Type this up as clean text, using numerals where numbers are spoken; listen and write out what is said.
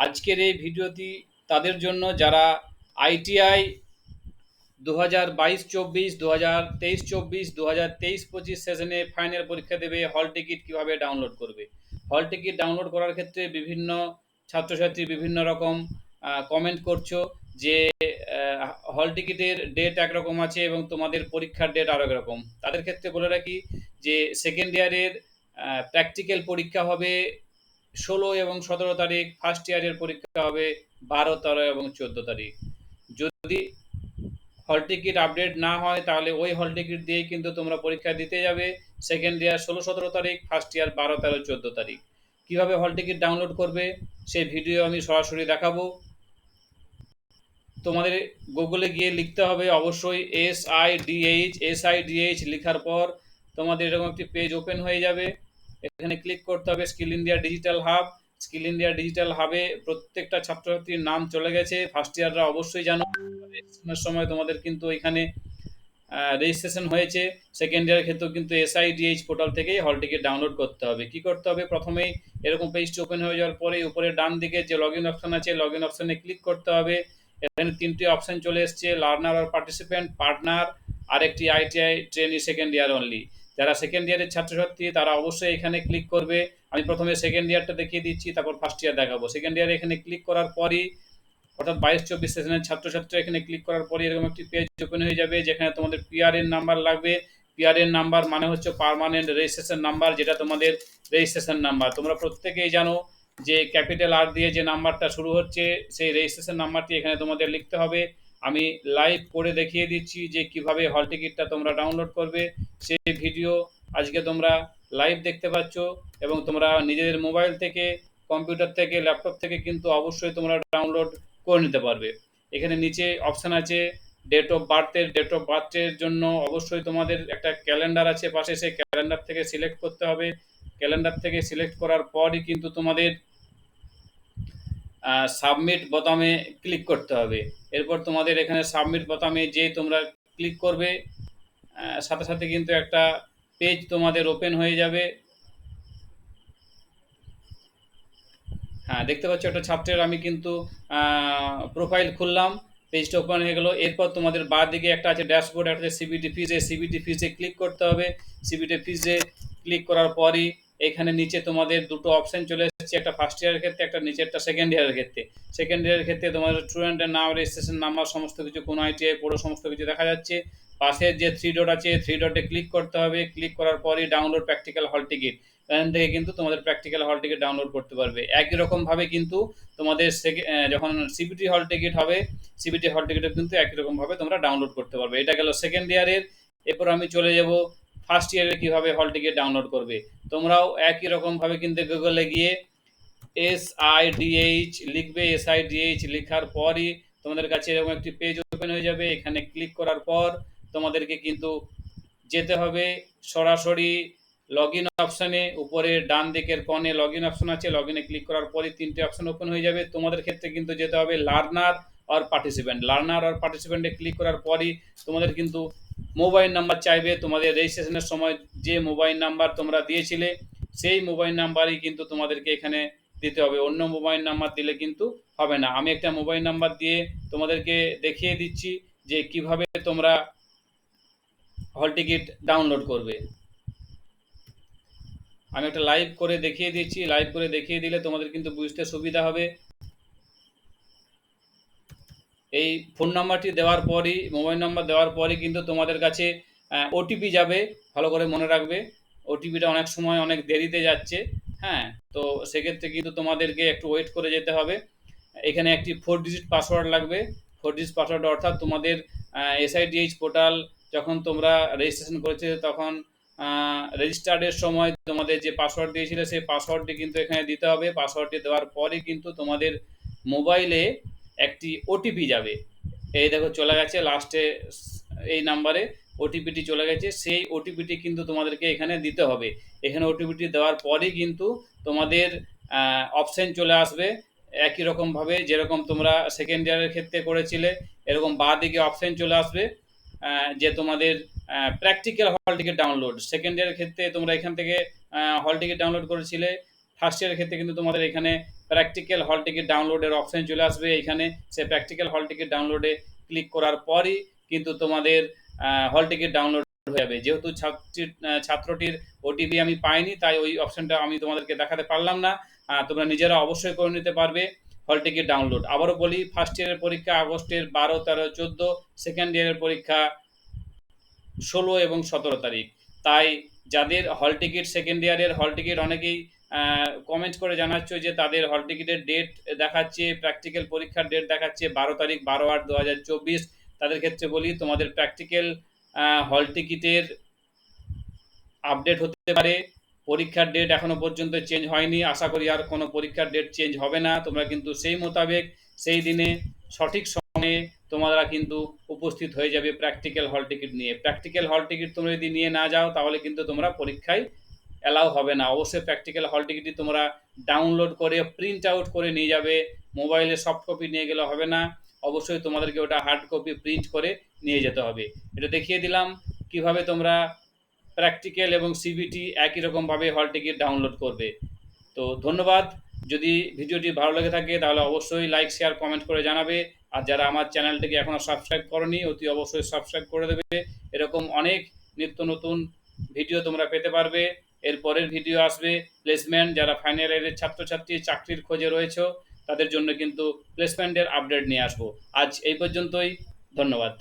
আজকের এই ভিডিওটি তাদের জন্য যারা আইটিআই 2022-24, 2023-24, 2023-25 সেশনে ফাইনাল পরীক্ষা দেবে, হল টিকিট কিভাবে ডাউনলোড করবে। হল টিকিট ডাউনলোড করার ক্ষেত্রে বিভিন্ন ছাত্রছাত্রী বিভিন্ন রকম কমেন্ট করছো যে হল টিকিটের ডেট একরকম আছে এবং তোমাদের পরীক্ষার ডেট আরও একরকম। তাদের ক্ষেত্রে বলে রাখি যে সেকেন্ড ইয়ারের প্র্যাকটিক্যাল পরীক্ষা হবে 16 এবং 17 তারিখ, ফার্স্ট ইয়ারের পরীক্ষা হবে 12, 13 এবং 14 তারিখ। যদি হল টিকিট আপডেট না হয় তাহলে ওই হল টিকিট দিয়েই কিন্তু তোমরা পরীক্ষা দিতে যাবে। সেকেন্ড ইয়ার 16, 17 তারিখ, ফার্স্ট ইয়ার 12, 13, 14 তারিখ। কীভাবে হল টিকিট ডাউনলোড করবে সেই ভিডিও আমি সরাসরি দেখাবো। তোমাদের গুগলে গিয়ে লিখতে হবে অবশ্যই SIDH লেখার পর তোমাদের এরকম একটি পেজ ওপেন হয়ে যাবে। এখানে ক্লিক করতে হবে skill India digital hub. Skill India digital হাবে প্রত্যেকটা ছাত্রছাত্রীর নাম চলে গেছে। ফার্স্ট ইয়াররা অবশ্যই জানো রেজিস্ট্রেশনের সময় তোমাদের কিন্তু এখানে রেজিস্ট্রেশন হয়েছে। সেকেন্ড ইয়ারের ক্ষেত্রেও কিন্তু SIDH পোর্টাল থেকেই হল টিকিট ডাউনলোড করতে হবে। কি করতে হবে, প্রথমেই এরকম পেজটি ওপেন হয়ে যাওয়ার পরে উপরে ডান দিকে যে লগ ইন অপশান আছে, লগ ইন অপশানে ক্লিক করতে হবে। এখানে তিনটি অপশান চলে এসছে, লার্নার আর পার্টিসিপেন্ট, পার্টনার আর একটি ITI trainee second year only. যারা সেকেন্ড ইয়ারের ছাত্রছাত্রী তারা অবশ্যই এখানে ক্লিক করবে। আমি প্রথমে সেকেন্ড ইয়ারটা দেখিয়ে দিচ্ছি, তারপর ফার্স্ট ইয়ার দেখাবো। সেকেন্ড ইয়ারে এখানে ক্লিক করার পরই অর্থাৎ 22-24 সেশনের ছাত্রছাত্রী এখানে ক্লিক করার পরে এরকম একটি পেজ ওপেন হয়ে যাবে যেখানে তোমাদের পিআরএন নাম্বার লাগবে। পিআরএন নাম্বার মানে হচ্ছে পার্মানেন্ট রেজিস্ট্রেশন নাম্বার, যেটা তোমাদের রেজিস্ট্রেশন নাম্বার। তোমরা প্রত্যেকেই জানো যে ক্যাপিটাল আর দিয়ে যে নাম্বারটা শুরু হচ্ছে সেই রেজিস্ট্রেশন নাম্বারটি এখানে তোমাদের লিখতে হবে। আমি লাইভ করে দেখিয়ে দিচ্ছি যে কিভাবে হল টিকিটটা তোমরা ডাউনলোড করবে। সেই ভিডিও আজকে তোমরা লাইভ দেখতে পাচ্ছ এবং তোমরা নিজেদের মোবাইল থেকে, কম্পিউটার থেকে, ল্যাপটপ থেকে কিন্তু অবশ্যই তোমরা ডাউনলোড করে নিতে পারবে। এখানে নিচে অপশান আছে ডেট অফ বার্থের জন্য অবশ্যই তোমাদের একটা ক্যালেন্ডার আছে পাশে, সেই ক্যালেন্ডার থেকে সিলেক্ট করতে হবে। ক্যালেন্ডার থেকে সিলেক্ট করার পরই কিন্তু তোমাদের সাবমিট বোতামে ক্লিক করতে হবে। এরপর তোমাদের এখানে সাবমিট বোতামে যে তোমরা ক্লিক করবে সাথে সাথে কিন্তু একটা পেজ তোমাদের ওপেন হয়ে যাবে। হ্যাঁ, দেখতে পাচ্ছ একটা ছাত্রের আমি কিন্তু প্রোফাইল খুললাম, পেজটা ওপেন হয়ে গেল। এরপর তোমাদের বাঁ দিকে একটা আছে ড্যাশবোর্ড, একটা আছে সিবিটি ফিজ। এই সিবিটি ফিজে ক্লিক করতে হবে। সিবিটি ফিজে ক্লিক করার পরই এখানে নিচে তোমাদের দুটো অপশান চলে এসেছে, একটা ফার্স্ট ইয়ারের ক্ষেত্রে, একটা নিচে একটা সেকেন্ড ইয়ারের ক্ষেত্রে। সেকেন্ড ইয়ারের ক্ষেত্রে তোমাদের স্টুডেন্টের নাম, রেজিস্ট্রেশন নাম্বার, সমস্ত কিছু, কোন আইটিআই পড়ো সমস্ত কিছু দেখা যাচ্ছে। পাশের যে থ্রি ডট আছে, থ্রি ডটে ক্লিক করতে হবে। ক্লিক করার পরই ডাউনলোড প্র্যাকটিক্যাল হল টিকিট, এখান থেকে কিন্তু তোমাদের প্র্যাকটিক্যাল হল টিকিট ডাউনলোড করতে পারবে। একই রকমভাবে কিন্তু তোমাদের যখন সিবিটি হল টিকিট হবে, সিবিটি হল টিকিটও কিন্তু একই রকমভাবে তোমরা ডাউনলোড করতে পারবে। এটা গেল সেকেন্ড ইয়ারের। এরপর আমি চলে যাব ফার্স্ট ইয়ারে কীভাবে হল টিকিট ডাউনলোড করবে। তোমরাও একই রকমভাবে কিন্তু গুগলে গিয়ে SIDH লিখবে। SIDH লেখার পরই তোমাদের কাছে এরকম একটি পেজ ওপেন হয়ে যাবে। এখানে ক্লিক করার পর তোমাদেরকে কিন্তু যেতে হবে সরাসরি লগ ইন অপশানে। উপরে ডান দিকের কর্নে লগ ইন অপশান আছে, লগ ইনে ক্লিক করার পরই তিনটে অপশান ওপেন হয়ে যাবে। তোমাদের ক্ষেত্রে কিন্তু যেতে হবে লার্নার আর পার্টিসিপেন্ট। লার্নার আর পার্টিসিপেন্টে ক্লিক করার পরই তোমাদের কিন্তু মোবাইল নাম্বার চাইবে। তোমাদের রেজিস্ট্রেশনের সময় যে মোবাইল নাম্বার তোমরা দিয়েছিলে সেই মোবাইল নাম্বারই কিন্তু তোমাদেরকে এখানে দিতে হবে। অন্য মোবাইল নাম্বার দিলে কিন্তু হবে না। আমি একটা মোবাইল নাম্বার দিয়ে তোমাদেরকে দেখিয়ে দিচ্ছি যে কিভাবে তোমরা হল টিকিট ডাউনলোড করবে। আমি একটা লাইভ করে দেখিয়ে দিচ্ছি। লাইভ করে দেখিয়ে দিলে তোমাদের কিন্তু বুঝতে সুবিধা হবে। এই ফোন নাম্বারটি দেওয়ার পরই, মোবাইল নাম্বার দেওয়ার পরই কিন্তু তোমাদের কাছে ওটিপি যাবে। ভালো করে মনে রাখবে, ওটিপিটা অনেক সময় অনেক দেরিতে যাচ্ছে। হ্যাঁ, তো সেক্ষেত্রে কিন্তু তোমাদেরকে একটু ওয়েট করে যেতে হবে। এখানে একটি 4 ডিজিট পাসওয়ার্ড লাগবে। 4 ডিজিট পাসওয়ার্ড অর্থাৎ তোমাদের SIDH পোর্টাল যখন তোমরা রেজিস্ট্রেশন করেছে তখন রেজিস্টার্ডের সময় তোমাদের যে পাসওয়ার্ড দিয়েছিলে সেই পাসওয়ার্ডটি কিন্তু এখানে দিতে হবে। পাসওয়ার্ডটি দেওয়ার পরই কিন্তু তোমাদের মোবাইলে একটি ওটিপি যাবে। এই দেখো চলে গেছে, লাস্টে এই নাম্বারে ওটিপিটি চলে গেছে। সেই ওটিপিটি কিন্তু তোমাদেরকে এখানে দিতে হবে। এখানে ওটিপিটি দেওয়ার পরই কিন্তু তোমাদের অপশান চলে আসবে একই রকমভাবে যেরকম তোমরা সেকেন্ড ইয়ারের ক্ষেত্রে করেছিলে। এরকম বাঁ দিকে অপশান চলে আসবে যে তোমাদের প্র্যাকটিক্যাল হল টিকিট ডাউনলোড। সেকেন্ড ইয়ারের ক্ষেত্রে তোমরা এখান থেকে হল টিকিট ডাউনলোড করেছিলে। ফার্স্ট ইয়ারের ক্ষেত্রে কিন্তু তোমাদের এখানে প্র্যাকটিক্যাল হল টিকিট ডাউনলোডের অপশন চলে আসবে। এখানে সে প্র্যাকটিক্যাল হল টিকিট ডাউনলোডে ক্লিক করার পরই কিন্তু তোমাদের হল টিকিট ডাউনলোড হয়ে যাবে। যেহেতু ছাত্রটির ওটিপি আমি পাইনি, তাই ওই অপশনটা আমি তোমাদেরকে দেখাতে পারলাম না। তোমরা নিজেরা অবশ্যই করে নিতে পারবে হল টিকিট ডাউনলোড। আবারও বলি, ফার্স্ট ইয়ারের পরীক্ষা আগস্টের 12, 13, 14, সেকেন্ড ইয়ারের পরীক্ষা 16 এবং 17 তারিখ। তাই যাদের হল টিকিট সেকেন্ড ইয়ারের হল টিকিট, অনেকেই কমেন্ট করে জানাচ্ছ যে তাদের হল টিকিটের ডেট দেখাচ্ছে, প্র্যাকটিক্যাল পরীক্ষার ডেট দেখাচ্ছে 12 তারিখ, 12/8/2024। তাদের ক্ষেত্রে বলি, তোমাদের প্র্যাকটিক্যাল হল টিকিটের আপডেট হতে পারে। পরীক্ষার ডেট এখনো পর্যন্ত চেঞ্জ হয়নি, আশা করি আর কোনো পরীক্ষার ডেট চেঞ্জ হবে না। তোমরা কিন্তু সেই মোতাবেক সেই দিনে সঠিক সময়ে তোমরা কিন্তু উপস্থিত হয়ে যাবে প্র্যাকটিক্যাল হল টিকিট নিয়ে। প্র্যাকটিক্যাল হল টিকিট তোমরা যদি নিয়ে না যাও, তাহলে কিন্তু তোমরা পরীক্ষায় অ্যালাউ হবে না। অবশ্যই প্র্যাকটিক্যাল হল টিকিটটি তোমরা ডাউনলোড করে প্রিন্ট আউট করে নিয়ে যাবে। মোবাইলে সফট কপি নিয়ে গেলে হবে না, অবশ্যই তোমাদেরকে ওটা হার্ড কপি প্রিন্ট করে নিয়ে যেতে হবে। এটা দেখিয়ে দিলাম কিভাবে তোমরা প্র্যাকটিক্যাল এবং সিবিটি একই রকমভাবে হল টিকিট ডাউনলোড করবে। তো ধন্যবাদ। যদি ভিডিওটি ভালো লেগে থাকে তাহলে অবশ্যই লাইক, শেয়ার, কমেন্ট করে জানাবে। আর যারা আমার চ্যানেলটিকে এখনও সাবস্ক্রাইব করনি, অতি অবশ্যই সাবস্ক্রাইব করে দেবে। এরকম অনেক নিত্য নতুন ভিডিও তোমরা পেতে পারবে। এর পরের ভিডিও আসবে প্লেসমেন্ট। যারা ফাইনাল ইয়ারের ছাত্রছাত্রী চাকরির খোঁজে রয়েছে, তাদের জন্য কিন্তু প্লেসমেন্টের আপডেট নিয়ে আসবো। আজ এই পর্যন্তই, ধন্যবাদ।